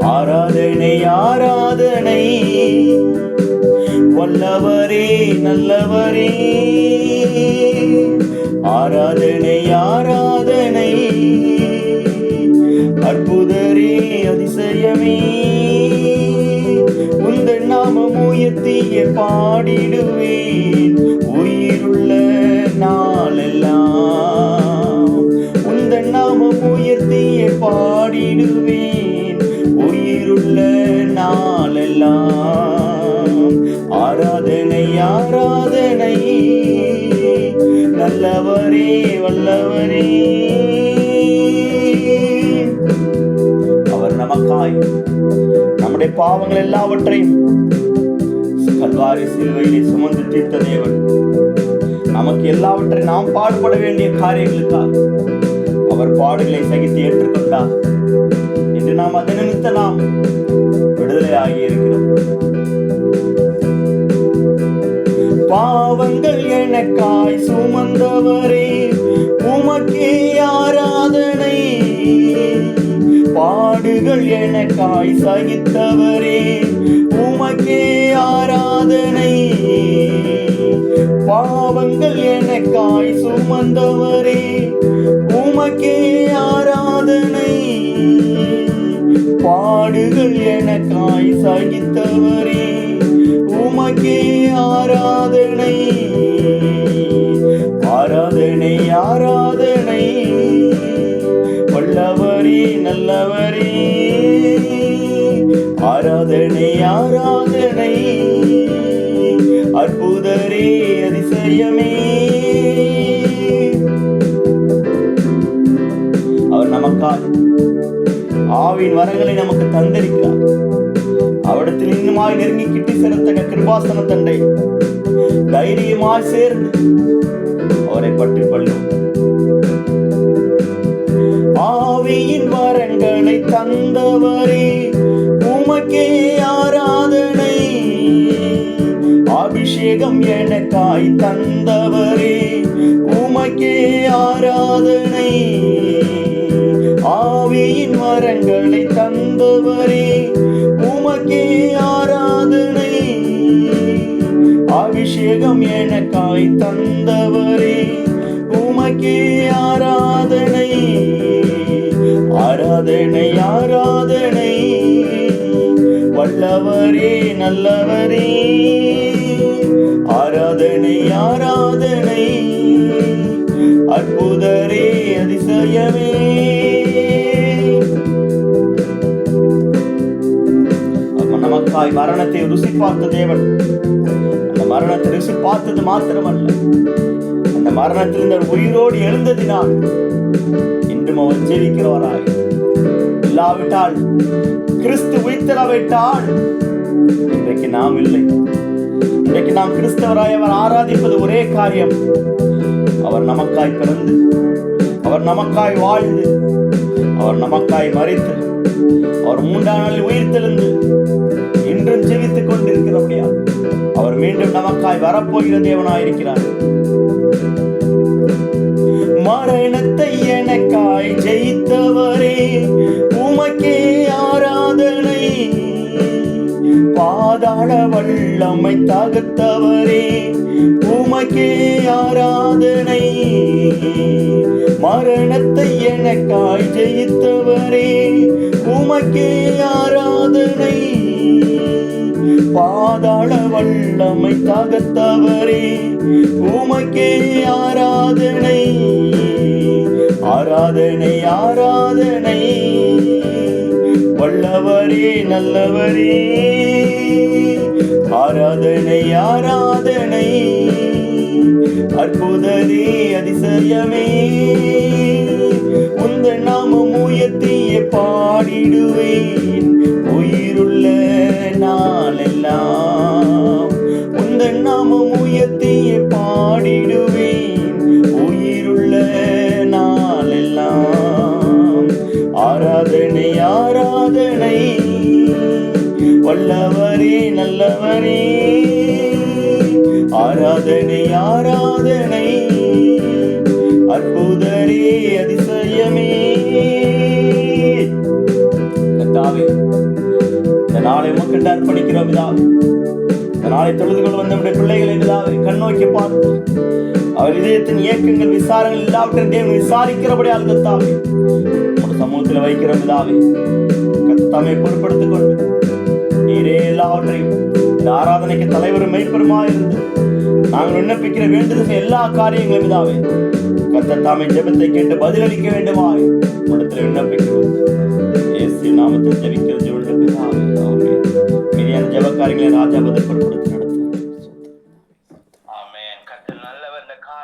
ஆராதனை ஆராதனை, வல்லவரே நல்லவரே. ஆராதனை ஆராதனை, அற்புதரே அதிசயமே. உந்தன் நாமம் உயர்த்தியே பாடிடுவேன் உயிருள்ள நாளெல்லாம். உந்தன் நாமம் உயர்த்தியே பாடிடுவேன் உயிருள்ள நாளெல்லாம். ஆராதனை ஆராதனை, நல்லவரே வல்லவரே. அவர் நமக்காய் நம்முடைய பாவங்கள் எல்லாவற்றையும் கல்வாரி சிலுவையிலே சுமந்து தீர்த்த தேவன். நமக்கு எல்லாவற்றையும் நாம் பாடுபட வேண்டிய காரியங்களுக்காக அவர் பாடுகளை சகித்து ஏற்றுக்கொண்டார். என்று நாம் அதை நிமித்த நாம் விடுதலை ஆகி இருக்கிறோம். பாவங்கள் எனக்காய் சுமந்தவரே, உமக்கே ஆராதனை. பாடுகள் எனக்காய் சகித்தவரே, உமக்கே ஆராதனை. பாவங்கள் எனக்காய் சுமந்தவரே, உமக்கே ஆராதனை. பாடுகள் எனக்காய் சகித்தவரே, உமக்கே ஆராதனை. ஆராதனை ஆராதனை, வல்லவரே நல்லவரே. ஆராதனை ஆராதனை, அற்புதரே அதிசயமே. அவர் நமக்காக ஆவின் வரங்களை நமக்கு தந்திருக்கிறார். அவரிடத்தில் இன்னுமாய் நெருங்கி கிட்டி செலுத்தக கிருபாசன தண்டை தைரியமாய் சேர்ந்து அவரை பற்றி கொள்ளும். ஆவியின் வரங்களை தந்தவரே, உமக்கே ஆராதனை. அபிஷேகம் எனக்காய் தந்தவரே, உமக்கே ஆராதனை. ஆவியின் வரங்களை தந்தவரே, உமக்கே ஆராதனை. அபிஷேகம் எனக்காய் தந்தவரே, உமக்கே ஆராதனை. ஆராதனை ஆராதனை, வல்லவரே நல்லவரே. ஆராதனை ஆராதனை, அற்புதரே அதிசயமே. நமக்காய் மரணத்தை ருசி பார்த்த தேவன் அந்த மரணத்தை ருசி பார்த்தது மாத்திரமல்ல, அந்த மரணத்திலிருந்து உயிரோடு எழுந்ததினால் இன்றும் அவர் ஜெயிக்கிறவராய். இல்லாவிட்டால் கிறிஸ்து உயிர்த்தெழாவிட்டால் இன்றைக்கு நாம் இல்லை. இன்றைக்கு நாம் கிறிஸ்தவராய் அவர் ஆராதிப்பது ஒரே காரியம், அவர் நமக்காய் பிறந்து, அவர் நமக்காய் வாழ்ந்து, அவர் நமக்காய் மரித்து, அவர் 3ஆம் நாளில் உயிர்த்தெழுந்து இன்றும் ஜீவித்துக் கொண்டிருக்கிறபடியா அவர் மீண்டும் நமக்காய் வரப்போகிற தேவனாயிருக்கிறார். மரணத்தை எனக்காய் ஜெயித்தவரே, உமக்கே ஆராதனை. பாதாள வல்லமை தகர்த்தவரே, உமக்கே ஆராதனை. மரணத்தை எனக்காய் ஜெயித்தவரே, உமக்கே ஆராதனை. பாதாள வல்லமை தகர்த்தவரே, உமக்கே ஆராதனை. ஆராதனை ஆராதனை, வல்லவரே நல்லவரே. ஆராதனை ஆராதனை, அற்புதரே அதிசயமே. உந்தன் நாமம் உயர்த்தியே பாடிடுவேன் உயிருள்ள நாளெல்லாம். உந்தன் நாமம் உயர்த்தியே பாடிடுவேன் உயிருள்ள நாளெல்லாம். ஆராதனை ஆராதனை, வல்லவரே நல்லவரே. ஆராதனை ஆராதனை, அற்புதரே அதிசயமே. பிதாவை உமக்கு அர்ப்பணிக்கிறோம் பிதாவை. நாளை தொழுது கொண்டு வந்த நம்முடைய பிள்ளைகளை பிதாவை கண்ணோக்கி பார்த்து அவர் இதயத்தின் இயக்கங்கள் விசாரங்கள் எல்லாவற்றையும் தேவன் விசாரிக்கிறபடியால் கர்த்தாவே ஒரு சமூகத்தில் வைக்கிற பிதாவே கர்த்தாவை பொறுப்படுத்திக் கொண்டு நீரே எல்லாவற்றையும் இந்த ஆராதனைக்கு தலைவரும் மெய்ப்பெருமா இருந்து நாங்கள் விண்ணப்பிக்கிற வேண்டுதல் எல்லா காரியங்களும் பிதாவே கர்த்தர் தாமே ஜெபத்தை கேட்டு பதிலளிக்க வேண்டுமாய் இடத்துல விண்ணப்பிக்கிறோம். இயேசு நாமத்தில் ஜெபிக்கிற ஜெப பிதாவே ஆமென். மீதியான ஜெப காரியங்களை ராஜா பதில் பொறுப்படுத்த